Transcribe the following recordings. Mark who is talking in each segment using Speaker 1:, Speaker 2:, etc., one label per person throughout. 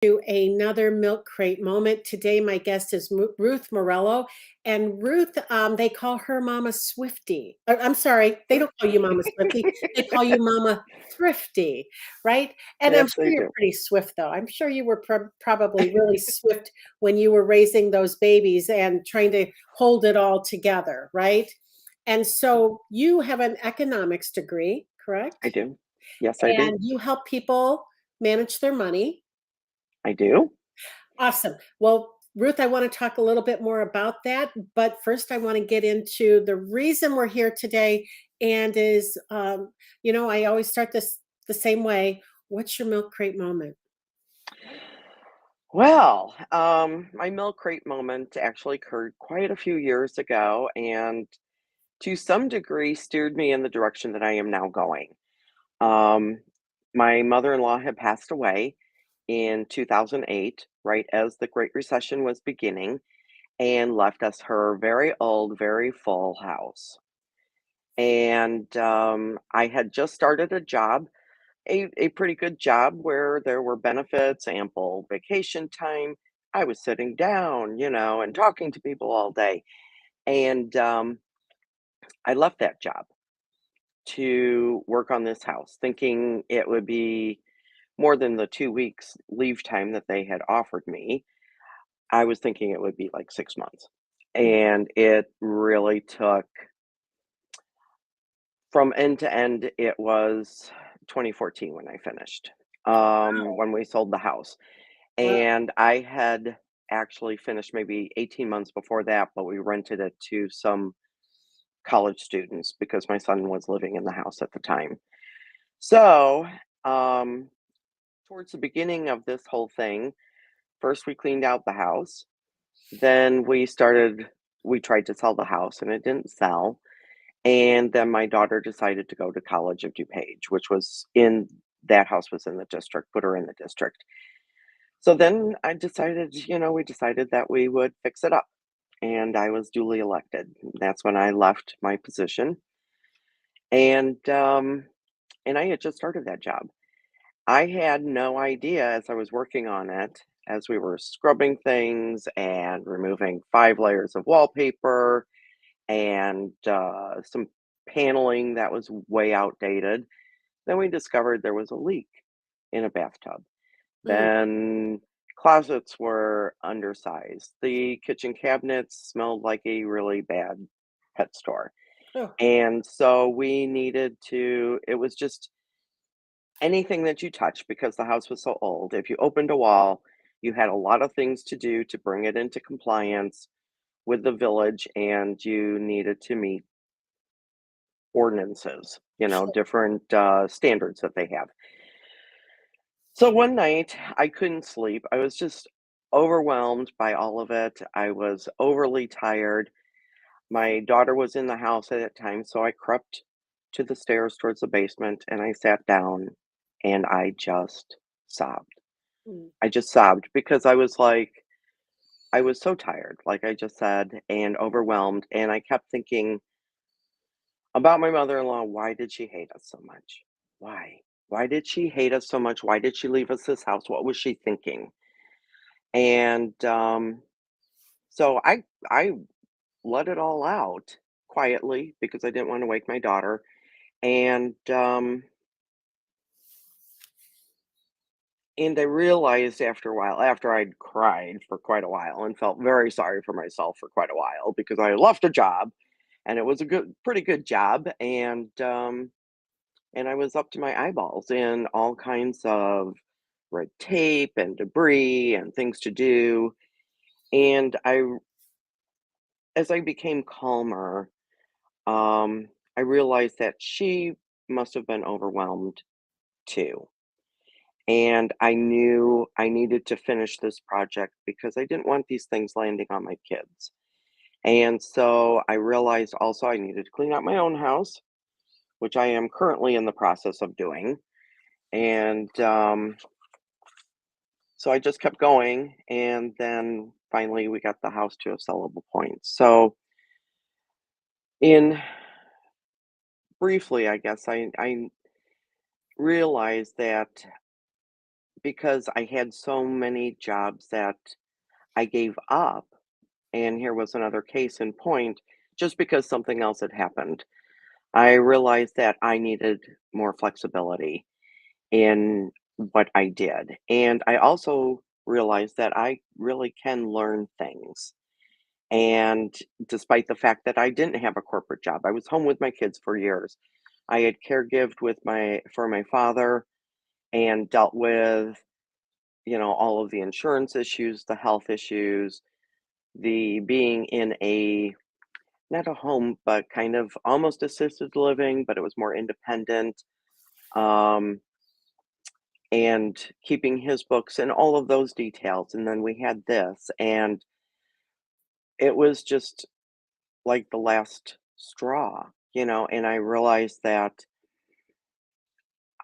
Speaker 1: To another Milk Crate moment. Today, my guest is Ruth Morello, and Ruth, they call her Mama Swifty. I'm sorry, they don't call you Mama Swifty. They call you Mama Thrifty, right? And I'm
Speaker 2: Yes,
Speaker 1: sure
Speaker 2: they
Speaker 1: you're
Speaker 2: do.
Speaker 1: pretty swift, though. I'm sure you were probably really swift when you were raising those babies and trying to hold it all together, right? And so you have an economics degree,
Speaker 2: I
Speaker 1: correct?
Speaker 2: do. Yes, I do.
Speaker 1: And you help people manage their money.
Speaker 2: I do.
Speaker 1: Awesome. Well, Ruth, I want to talk a little bit more about that, but first I want to get into the reason we're here today, and I always start this the same way. What's your milk crate moment?
Speaker 2: Well, my milk crate moment actually occurred quite a few years ago and to some degree steered me in the direction that I am now going. Um, my mother-in-law had passed away in 2008, right as the Great Recession was beginning, and left us her very old, very full house. And I had just started a job, a pretty good job where there were benefits, ample vacation time. I was sitting down, and talking to people all day. And I left that job to work on this house, thinking it would be more than the 2 weeks leave time that they had offered me. I was thinking it would be like 6 months. And it really took from end to end, it was 2014 when I finished,
Speaker 1: Wow.
Speaker 2: when we sold the house.
Speaker 1: Wow.
Speaker 2: And I had actually finished maybe 18 months before that, but we rented it to some college students because my son was living in the house at the time. So, um, towards the beginning of this whole thing, first we cleaned out the house. Then we tried to sell the house and it didn't sell. And then my daughter decided to go to College of DuPage, which was in that house was in the district, put her in the district. So then we decided that we would fix it up, and I was duly elected. That's when I left my position, and I had just started that job. I had no idea as I was working on it, as we were scrubbing things and removing 5 layers of wallpaper and some paneling that was way outdated. Then we discovered there was a leak in a bathtub.
Speaker 1: Mm.
Speaker 2: Then closets were undersized. The kitchen cabinets smelled like a really bad pet store.
Speaker 1: Oh,
Speaker 2: And so we needed to, it was just anything that you touch because the house was so old. If you opened a wall, you had a lot of things to do to bring it into compliance with the village, and you needed to meet ordinances,
Speaker 1: sure.
Speaker 2: different standards that they have. So one night I couldn't sleep. I was just overwhelmed by all of it. I was overly tired. My daughter was in the house at that time, so I crept to the stairs towards the basement and I sat down and I just sobbed.
Speaker 1: Mm.
Speaker 2: I just sobbed because I was like, I was so tired, like I just said, and overwhelmed. And I kept thinking about my mother in law. Why did she hate us so much? Why? Why did she hate us so much? Why did she leave us this house? What was she thinking? And so I let it all out quietly because I didn't want to wake my daughter. And I realized after a while, after I'd cried for quite a while and felt very sorry for myself for quite a while because I had left a job and it was a pretty good job, and I was up to my eyeballs in all kinds of red tape and debris and things to do. And as I became calmer, I realized that she must have been overwhelmed too. And I knew I needed to finish this project because I didn't want these things landing on my kids. And so I realized also I needed to clean out my own house, which I am currently in the process of doing. And so I just kept going. And then finally we got the house to a sellable point. So, in briefly, I guess I realized that because I had so many jobs that I gave up, and here was another case in point, just because something else had happened. I realized that I needed more flexibility in what I did. And I also realized that I really can learn things. And despite the fact that I didn't have a corporate job, I was home with my kids for years. I had caregived with my for my father and dealt with, all of the insurance issues, the health issues, the being in a not a home, but kind of almost assisted living, but it was more independent. Um, and keeping his books and all of those details. And then we had this, and it was just like the last straw, and I realized that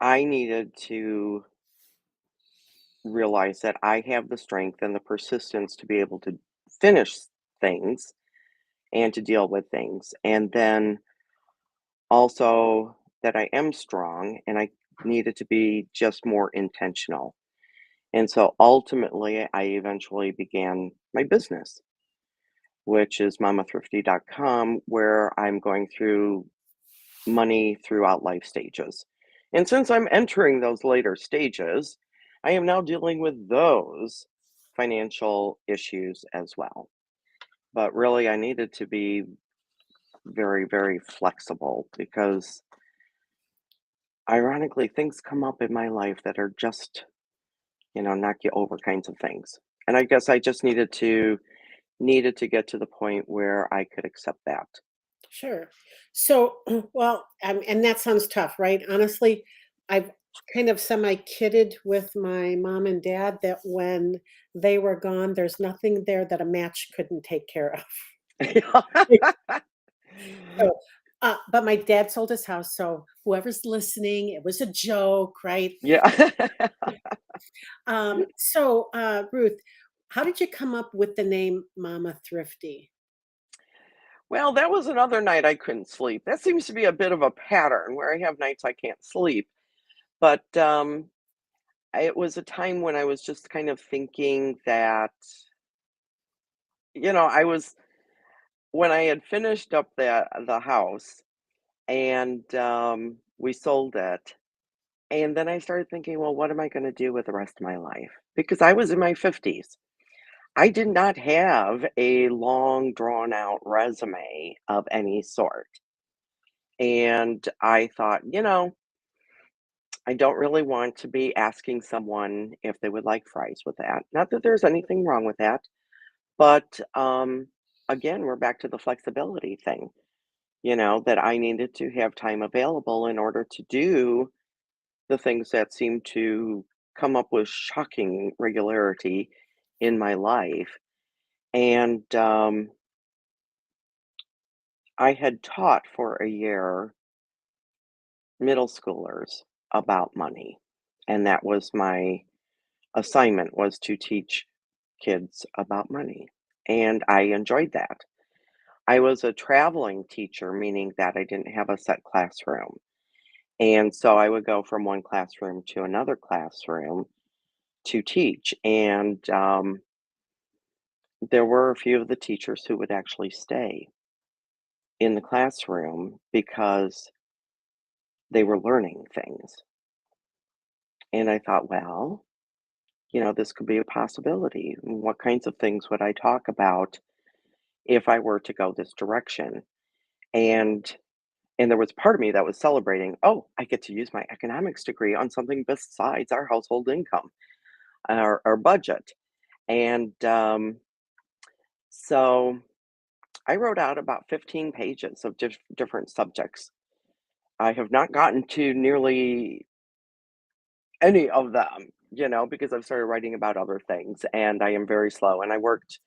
Speaker 2: I needed to realize that I have the strength and the persistence to be able to finish things and to deal with things. And then also that I am strong and I needed to be just more intentional. And so ultimately, I eventually began my business, which is mamathrifty.com, where I'm going through money throughout life stages. And since I'm entering those later stages, I am now dealing with those financial issues as well. But really, I needed to be very, very flexible because ironically, things come up in my life that are just, knock you over kinds of things. And I guess I just needed to get to the point where I could accept that.
Speaker 1: Sure. So, well, and that sounds tough, right? Honestly, I've kind of semi-kidded with my mom and dad that when they were gone, there's nothing there that a match couldn't take care of. So, but my dad sold his house, so whoever's listening, it was a joke, right?
Speaker 2: Yeah.
Speaker 1: Ruth, how did you come up with the name Mama Thrifty?
Speaker 2: Well, that was another night I couldn't sleep. That seems to be a bit of a pattern where I have nights I can't sleep. But it was a time when I was just kind of thinking that, I was when I had finished up the house and we sold it. And then I started thinking, well, what am I going to do with the rest of my life? Because I was in my 50s. I did not have a long, drawn out resume of any sort. And I thought, I don't really want to be asking someone if they would like fries with that. Not that there's anything wrong with that, but again, we're back to the flexibility thing, that I needed to have time available in order to do the things that seem to come up with shocking regularity in my life. And I had taught for a year middle schoolers about money. And that was my assignment was to teach kids about money. And I enjoyed that. I was a traveling teacher, meaning that I didn't have a set classroom. And so I would go from one classroom to another classroom to teach. And there were a few of the teachers who would actually stay in the classroom because they were learning things. And I thought, well, this could be a possibility. What kinds of things would I talk about if I were to go this direction? And and there was part of me that was celebrating, oh, I get to use my economics degree on something besides our household income, our budget. And so I wrote out about 15 pages of different subjects. I have not gotten to nearly any of them, because I've started writing about other things and I am very slow. And I worked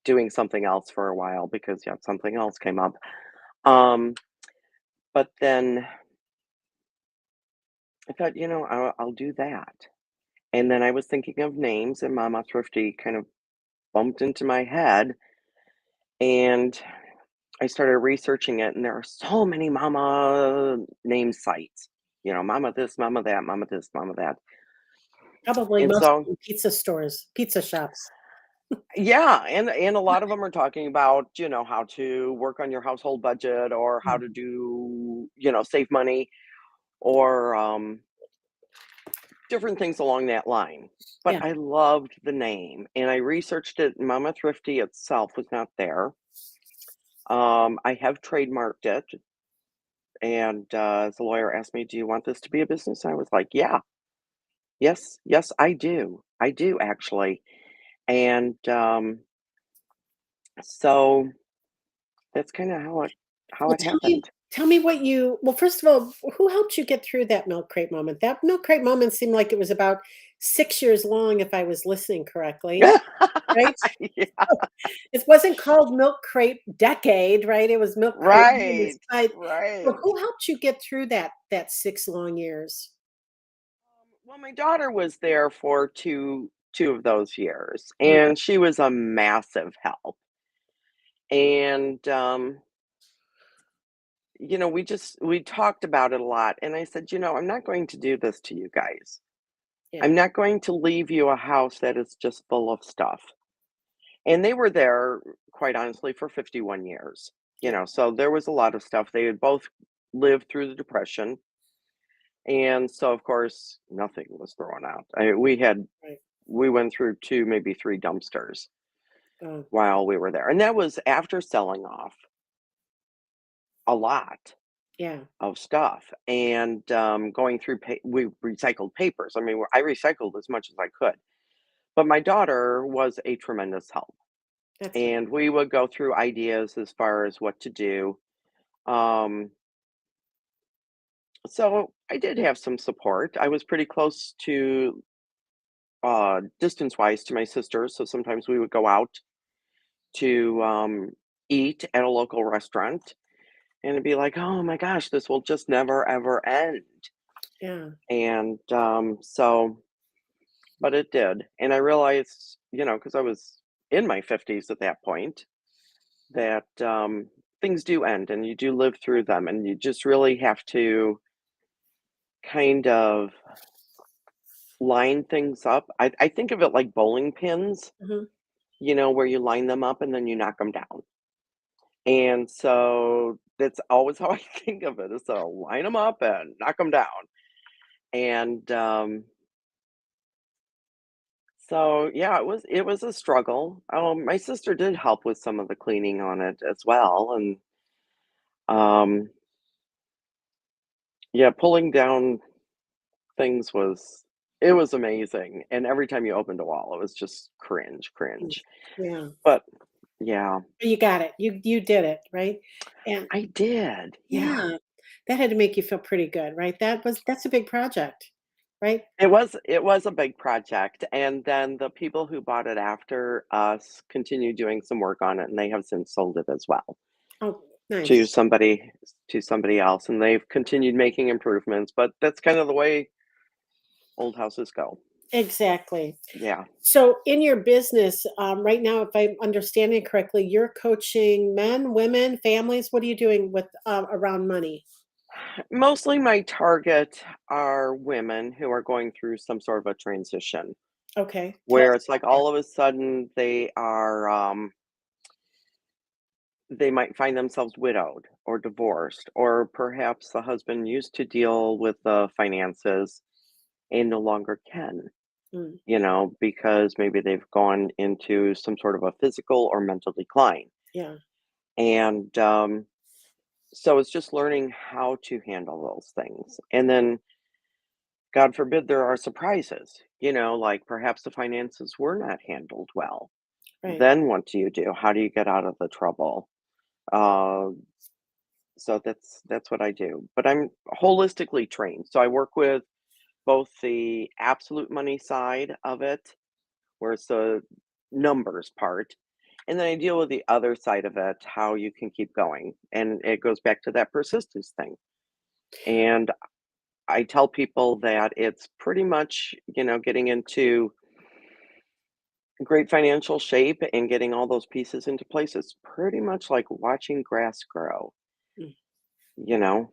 Speaker 2: doing something else for a while because, yeah, something else came up. Um, but then I thought, I'll do that. And then I was thinking of names, and Mama Thrifty kind of bumped into my head. And I started researching it, and there are so many Mama name sites. Mama this, Mama that, Mama this, Mama that.
Speaker 1: Probably
Speaker 2: And
Speaker 1: most
Speaker 2: so,
Speaker 1: pizza stores, pizza shops.
Speaker 2: yeah, and a lot of them are talking about, how to work on your household budget or how
Speaker 1: Mm,
Speaker 2: to do, save money or different things along that line. But
Speaker 1: yeah,
Speaker 2: I loved the name and I researched it. Mama Thrifty itself was not there. I have trademarked it. And the lawyer asked me, "Do you want this to be a business?" I was like, "Yeah, yes, yes, I do. I do actually." And so that's kind of how
Speaker 1: well,
Speaker 2: it happened.
Speaker 1: tell me what you well, first of all, who helped you get through that milk crate moment? That milk crate moment seemed like it was about 6 years long if I was listening correctly, right?
Speaker 2: Yeah,
Speaker 1: It wasn't called milk crate decade, right? It was milk crate moments,
Speaker 2: right,
Speaker 1: but so
Speaker 2: right.
Speaker 1: who helped you get through that 6 long years?
Speaker 2: Well, my daughter was there for two of those years,
Speaker 1: Mm,
Speaker 2: and she was a massive help. And we talked about it a lot, and I said, I'm not going to do this to you guys.
Speaker 1: yeah,
Speaker 2: I'm not going to leave you a house that is just full of stuff. And they were there, quite honestly, for 51 years.
Speaker 1: yeah,
Speaker 2: So there was a lot of stuff. They had both lived through the Depression. And so, of course, nothing was thrown out.
Speaker 1: right.
Speaker 2: We went through two, maybe three dumpsters
Speaker 1: Uh,
Speaker 2: while we were there. And that was after selling off a lot
Speaker 1: yeah,
Speaker 2: of stuff and going through, we recycled papers. I mean, I recycled as much as I could. But my daughter was a tremendous help.
Speaker 1: that's right.
Speaker 2: And we would go through ideas as far as what to do. Um, so I did have some support. I was pretty close to distance wise to my sister, so sometimes we would go out to eat at a local restaurant and it'd be like, oh my gosh, this will just never ever end.
Speaker 1: Yeah.
Speaker 2: And but it did. And I realized, because I was in my 50s at that point, that things do end and you do live through them and you just really have to kind of line things up. I think of it like bowling pins,
Speaker 1: Mhm.
Speaker 2: where you line them up and then you knock them down. And so that's always how I think of it is to line them up and knock them down. And so yeah, it was a struggle. My sister did help with some of the cleaning on it as well, and um, yeah, pulling down things it was amazing, and every time you opened a wall, it was just cringe,
Speaker 1: Mm.
Speaker 2: cringe.
Speaker 1: Yeah.
Speaker 2: But yeah,
Speaker 1: You got it. You did it, right? And
Speaker 2: I did. Yeah.
Speaker 1: yeah, that had to make you feel pretty good, right? That's a big project, right?
Speaker 2: It was a big project, and then the people who bought it after us continued doing some work on it, and they have since sold it as well
Speaker 1: Oh,
Speaker 2: to
Speaker 1: nice.
Speaker 2: somebody else, and they've continued making improvements, but that's kind of the way old houses go.
Speaker 1: Exactly.
Speaker 2: Yeah.
Speaker 1: So in your business, right now, if I'm understanding correctly, you're coaching men, women, families. What are you doing with around money?
Speaker 2: Mostly my target are women who are going through some sort of a transition
Speaker 1: Okay. Tell
Speaker 2: where
Speaker 1: us
Speaker 2: it's like
Speaker 1: about
Speaker 2: all of a sudden they might find themselves widowed or divorced, or perhaps the husband used to deal with the finances and no longer can,
Speaker 1: that. Mm,
Speaker 2: because maybe they've gone into some sort of a physical or mental decline.
Speaker 1: yeah.
Speaker 2: And so it's just learning how to handle those things. And then, God forbid, there are surprises, like perhaps the finances were not handled well.
Speaker 1: Right.
Speaker 2: Then what do you do? How do you get out of the trouble? Uh, so that's what I do. But I'm holistically trained. So I work with both the absolute money side of it, where it's the numbers part, and then I deal with the other side of it, how you can keep going. And it goes back to that persistence thing. And I tell people that it's pretty much, getting into great financial shape and getting all those pieces into place. It's pretty much like watching grass grow,
Speaker 1: Mm.
Speaker 2: you know, or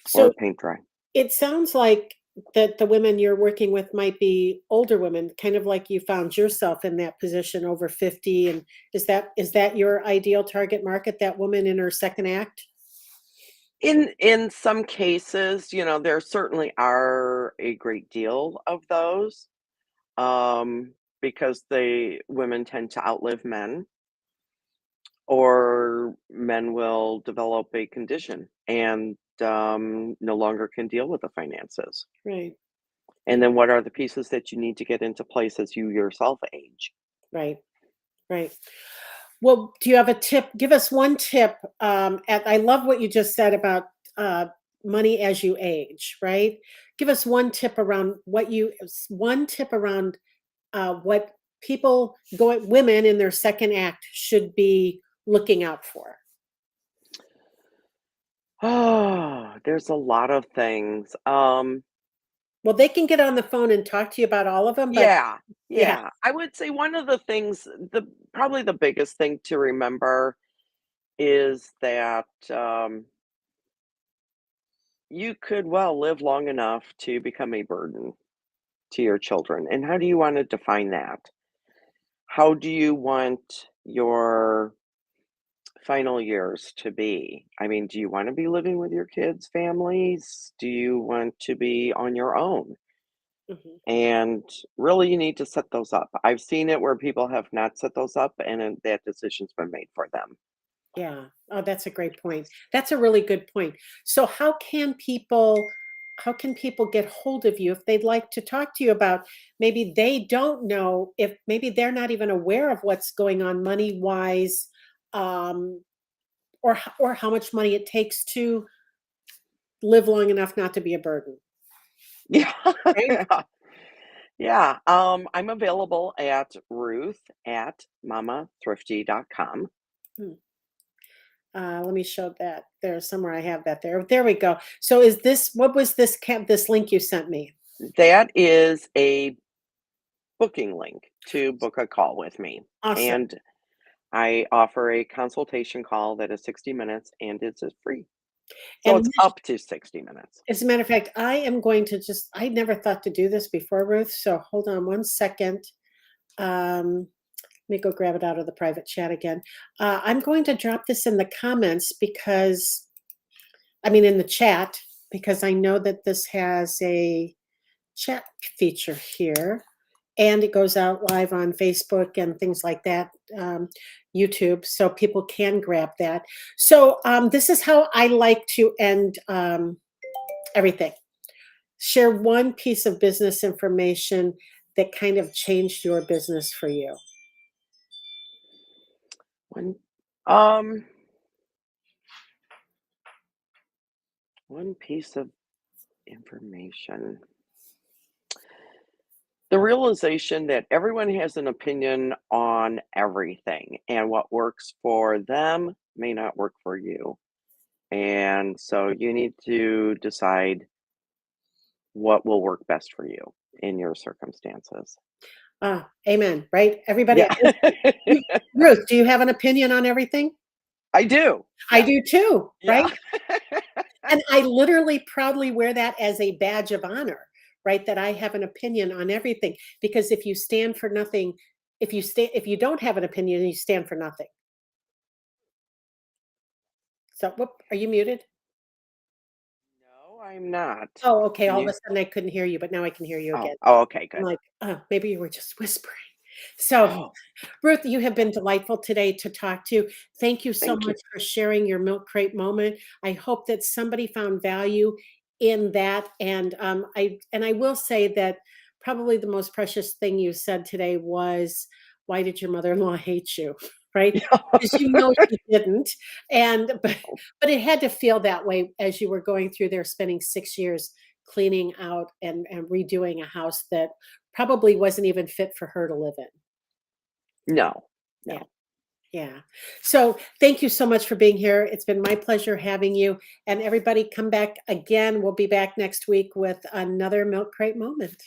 Speaker 1: So
Speaker 2: paint dry.
Speaker 1: it sounds like that the women you're working with might be older women, kind of like you found yourself in that position over 50, and is that your ideal target market, that woman in her second act?
Speaker 2: In some cases, there certainly are a great deal of those, because the women tend to outlive men, or men will develop a condition and, no longer can deal with the finances.
Speaker 1: Right,
Speaker 2: And then what are the pieces that you need to get into place as you yourself age?
Speaker 1: right, right. Well, do you have a tip? Give us one tip. I love what you just said about uh, money as you age, right? Give us one tip around what people going women in their second act should be looking out for.
Speaker 2: Oh, there's a lot of things.
Speaker 1: Well, they can get on the phone and talk to you about all of them, but
Speaker 2: Yeah,
Speaker 1: yeah.
Speaker 2: yeah. I would say one of the things, probably the biggest thing to remember is that, you could well live long enough to become a burden to your children. And how do you want to define that? How do you want your final years to be? I mean, do you want to be living with your kids' families? Do you want to be on your own?
Speaker 1: Mhm.
Speaker 2: And really, you need to set those up. I've seen it where people have not set those up, and then that decision's been made for them.
Speaker 1: Yeah. Oh, that's a great point. That's a really good point. So how can people get hold of you if they'd like to talk to you about, maybe they don't know, if maybe they're not even aware of what's going on money wise, um, or how much money it takes to live long enough not to be a burden,
Speaker 2: Yeah.
Speaker 1: right?
Speaker 2: Yeah. Yeah. I'm available at Ruth at mamathrifty.com.
Speaker 1: Hmm. Let me show that. There's somewhere I have that there. There we go. So is this what was this link you sent me?
Speaker 2: That is a booking link to book a call with me.
Speaker 1: Awesome.
Speaker 2: And I offer a consultation call that is 60 minutes and it's free. So
Speaker 1: And
Speaker 2: it's up to 60 minutes.
Speaker 1: as a matter of fact, I never thought to do this before, Ruth. So hold on one second. Um, Let me go grab it out of the private chat again. I'm going to drop this in the comments because, I mean, in the chat, because I know that this has a chat feature here, and it goes out live on Facebook and things like that, YouTube, so people can grab that. So this is how I like to end everything. Share one piece of business information that kind of changed your business for you.
Speaker 2: One, um, one piece of information. The realization that everyone has an opinion on everything, and what works for them may not work for you. And so you need to decide what will work best for you in your circumstances.
Speaker 1: Amen. Right? Everybody.
Speaker 2: Yeah.
Speaker 1: Ruth, do you have an opinion on everything?
Speaker 2: I do.
Speaker 1: I
Speaker 2: Yeah.
Speaker 1: do too.
Speaker 2: Yeah.
Speaker 1: Right? And I literally proudly wear that as a badge of honor, right? That I have an opinion on everything. Because if you stand for nothing, if you don't have an opinion, you stand for nothing. So, whoop, are you muted?
Speaker 2: No, I'm not.
Speaker 1: Oh, okay.
Speaker 2: Can
Speaker 1: All of a
Speaker 2: you?
Speaker 1: sudden I couldn't hear you, but now I can hear you
Speaker 2: Oh,
Speaker 1: again.
Speaker 2: oh, okay,
Speaker 1: I'm
Speaker 2: good.
Speaker 1: like, maybe you were just whispering. So,
Speaker 2: Oh,
Speaker 1: Ruth, you have been delightful today to talk to. Thank you so
Speaker 2: thank you.
Speaker 1: much for sharing your milk crate moment. I hope that somebody found value in that. And I will say that probably the most precious thing you said today was, "Why did your mother-in-law hate you?" Right? Because you know she didn't. And but it had to feel that way as you were going through there, spending 6 years cleaning out and redoing a house that probably wasn't even fit for her to live in.
Speaker 2: No,
Speaker 1: Yeah.
Speaker 2: no.
Speaker 1: Yeah. So thank you so much for being here. It's been my pleasure having you. And everybody come back again. We'll be back next week with another Milk Crate moment.